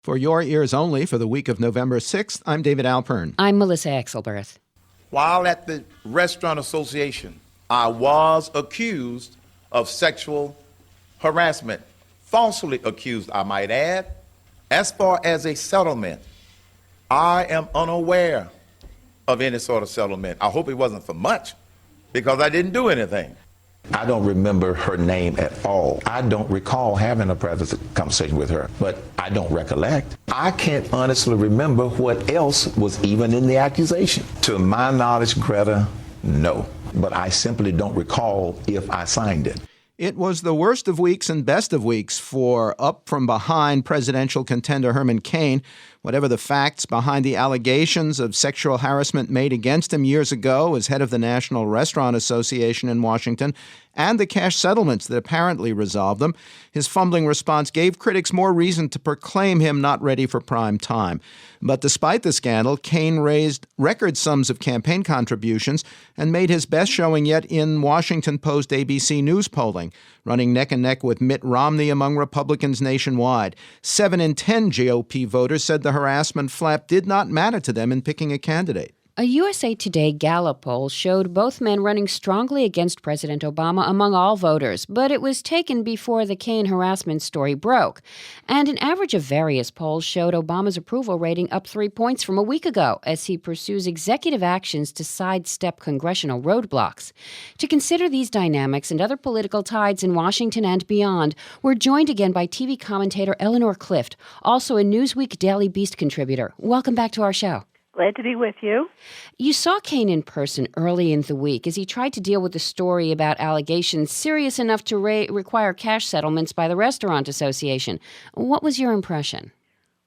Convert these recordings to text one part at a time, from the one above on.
For your ears only for the week of November 6th, I'm David Alpern. I'm Melissa Exelberth. While at the Restaurant Association, I was accused of sexual harassment. Falsely accused, I might add. As far as a settlement, I am unaware of any sort of settlement. I hope it wasn't for much, because I didn't do anything. I don't remember her name at all. I don't recall having a private conversation with her, but I don't recollect. I can't honestly remember what else was even in the accusation. To my knowledge, Greta, no. But I simply don't recall if I signed it. It was the worst of weeks and best of weeks for up-from-behind presidential contender Herman Cain. Whatever the facts behind the allegations of sexual harassment made against him years ago as head of the National Restaurant Association in Washington and the cash settlements that apparently resolved them, his fumbling response gave critics more reason to proclaim him not ready for prime time. But despite the scandal, Cain raised record sums of campaign contributions and made his best showing yet in Washington Post ABC News polling, running neck and neck with Mitt Romney among Republicans nationwide. 7 in 10 GOP voters said the harassment flap did not matter to them in picking a candidate. A USA Today Gallup poll showed both men running strongly against President Obama among all voters, but it was taken before the Cain harassment story broke. And an average of various polls showed Obama's approval rating up 3 points from a week ago as he pursues executive actions to sidestep congressional roadblocks. To consider these dynamics and other political tides in Washington and beyond, we're joined again by TV commentator Eleanor Clift, also a Newsweek Daily Beast contributor. Welcome back to our show. Glad to be with you. You saw Cain in person early in the week as he tried to deal with a story about allegations serious enough to require cash settlements by the Restaurant Association. What was your impression?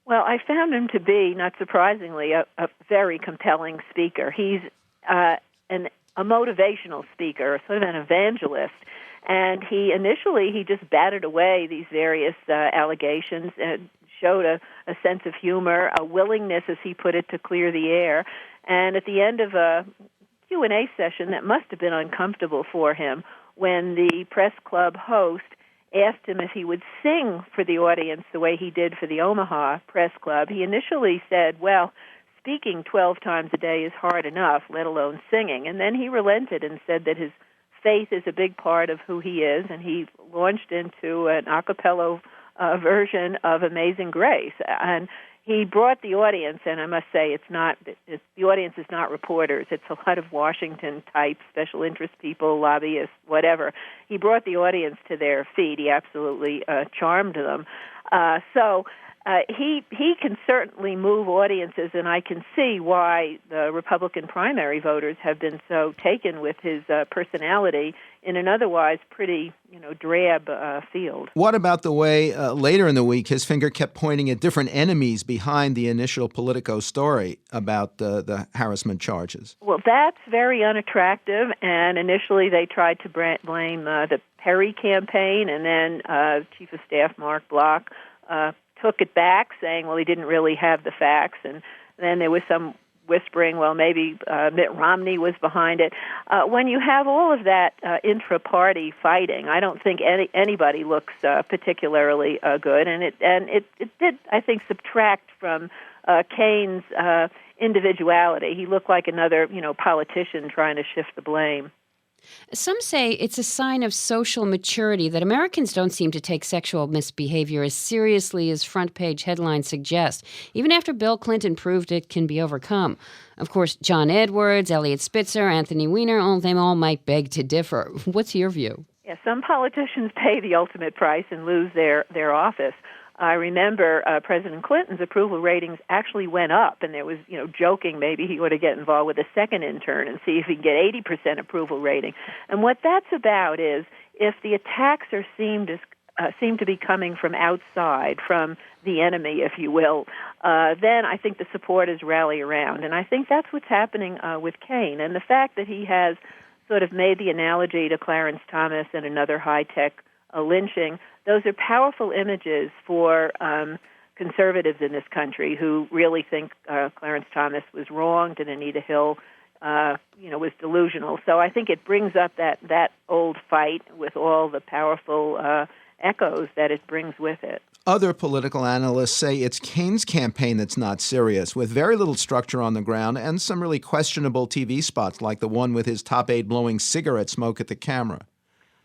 Well, I found him to be, not surprisingly, a very compelling speaker. He's a motivational speaker, sort of an evangelist. And he just batted away these various allegations and showed a sense of humor, a willingness, as he put it, to clear the air. And at the end of a Q&A session that must have been uncomfortable for him, when the press club host asked him if he would sing for the audience the way he did for the Omaha Press Club, he initially said, well, speaking 12 times a day is hard enough, let alone singing. And then he relented and said that his faith is a big part of who he is, and he launched into an a cappella version of Amazing Grace. And he brought the audience, and I must say the audience is not reporters. It's a lot of Washington-type special interest people, lobbyists, whatever. He brought the audience to their feet. He absolutely charmed them. He can certainly move audiences, and I can see why the Republican primary voters have been so taken with his personality in an otherwise pretty, drab field. What about the way later in the week his finger kept pointing at different enemies behind the initial Politico story about the harassment charges? Well, that's very unattractive, and initially they tried to blame the Perry campaign, and then Chief of Staff Mark Block took it back, saying, well, he didn't really have the facts. And then there was some whispering, well, maybe Mitt Romney was behind it. When you have all of that intra-party fighting, I don't think anybody looks particularly good. And it did, I think, subtract from Cain's individuality. He looked like another, politician trying to shift the blame. Some say it's a sign of social maturity that Americans don't seem to take sexual misbehavior as seriously as front-page headlines suggest, even after Bill Clinton proved it can be overcome. Of course, John Edwards, Eliot Spitzer, Anthony Weiner, they all might beg to differ. What's your view? Yeah, some politicians pay the ultimate price and lose their office. I remember President Clinton's approval ratings actually went up, and there was, joking maybe he ought to get involved with a second intern and see if he can get 80% approval rating. And what that's about is if the attacks seem to be coming from outside, from the enemy, if you will, then I think the supporters rally around. And I think that's what's happening with Cain. And the fact that he has sort of made the analogy to Clarence Thomas and another high-tech lynching, those are powerful images for conservatives in this country who really think Clarence Thomas was wronged and Anita Hill, was delusional. So I think it brings up that old fight with all the powerful echoes that it brings with it. Other political analysts say it's Cain's campaign that's not serious, with very little structure on the ground and some really questionable TV spots like the one with his top aide blowing cigarette smoke at the camera.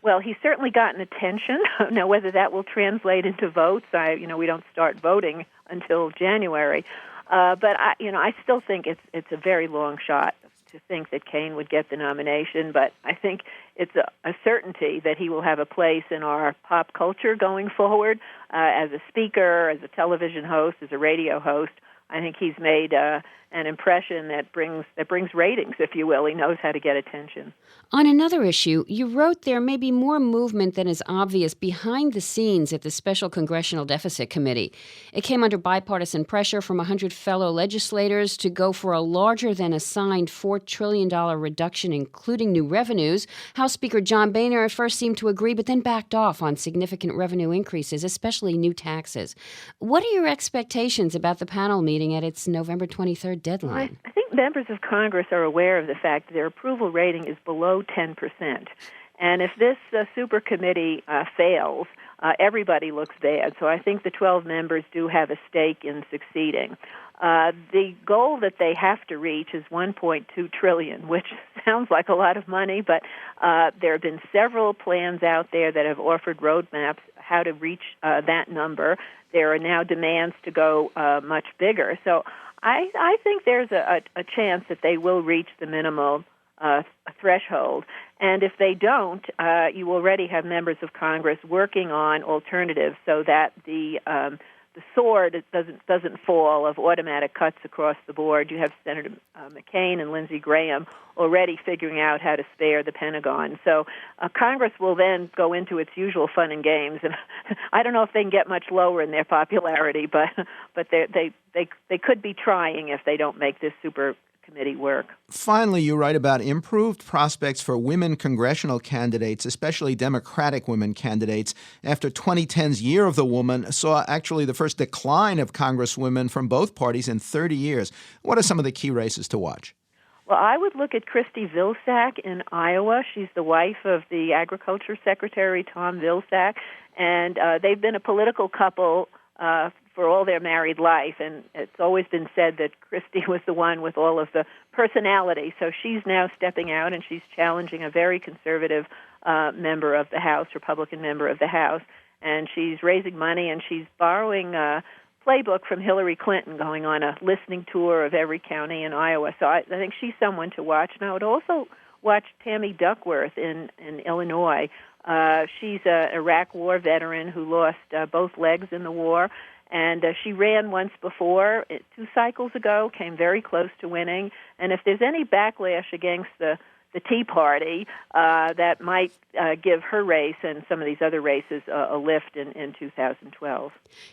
Well, he's certainly gotten attention. Now, whether that will translate into votes, we don't start voting until January. But I still think it's a very long shot to think that Cain would get the nomination. But I think it's a certainty that he will have a place in our pop culture going forward as a speaker, as a television host, as a radio host. I think he's made an impression that brings ratings, if you will. He knows how to get attention. On another issue, you wrote there may be more movement than is obvious behind the scenes at the Special Congressional Deficit Committee. It came under bipartisan pressure from 100 fellow legislators to go for a larger-than-assigned $4 trillion reduction, including new revenues. House Speaker John Boehner at first seemed to agree, but then backed off on significant revenue increases, especially new taxes. What are your expectations about the panel meeting at its November 23rd deadline? I think members of Congress are aware of the fact that their approval rating is below 10%. And if this super committee fails, everybody looks bad. So I think the 12 members do have a stake in succeeding. The goal that they have to reach is $1.2 trillion, which sounds like a lot of money, but there have been several plans out there that have offered roadmaps how to reach that number. There are now demands to go much bigger. So I think there's a chance that they will reach the minimal threshold. And if they don't, you already have members of Congress working on alternatives so that the sword doesn't fall of automatic cuts across the board. You have Senator McCain and Lindsey Graham already figuring out how to spare the Pentagon. So Congress will then go into its usual fun and games. And I don't know if they can get much lower in their popularity, but they could be trying if they don't make this super committee work. Finally, you write about improved prospects for women congressional candidates, especially Democratic women candidates, after 2010's Year of the Woman saw actually the first decline of congresswomen from both parties in 30 years. What are some of the key races to watch? Well, I would look at Christy Vilsack in Iowa. She's the wife of the Agriculture Secretary, Tom Vilsack, and they've been a political couple for all their married life, and it's always been said that Christy was the one with all of the personality. So she's now stepping out, and she's challenging a very conservative member of the House, Republican member of the House, and she's raising money, and she's borrowing a playbook from Hillary Clinton, going on a listening tour of every county in Iowa. So I think she's someone to watch. And I would also watch Tammy Duckworth in Illinois. She's an Iraq War veteran who lost both legs in the war. And she ran once before, 2 cycles ago, came very close to winning. And if there's any backlash against the Tea Party, that might give her race and some of these other races a lift in 2012.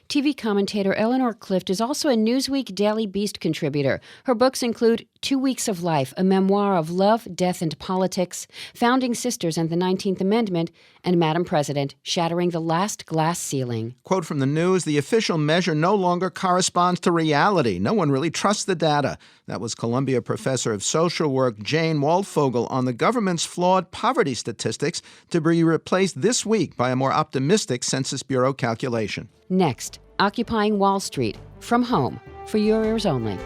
TV commentator Eleanor Clift is also a Newsweek Daily Beast contributor. Her books include 2 Weeks of Life, a memoir of love, death, and politics, Founding Sisters and the 19th Amendment, and Madam President, Shattering the Last Glass Ceiling. Quote from the news, the official measure no longer corresponds to reality. No one really trusts the data. That was Columbia professor of social work Jane Waldfogel on the government's flawed poverty statistics to be replaced this week by a more optimistic Census Bureau calculation. Next, Occupying Wall Street, from home, for your ears only.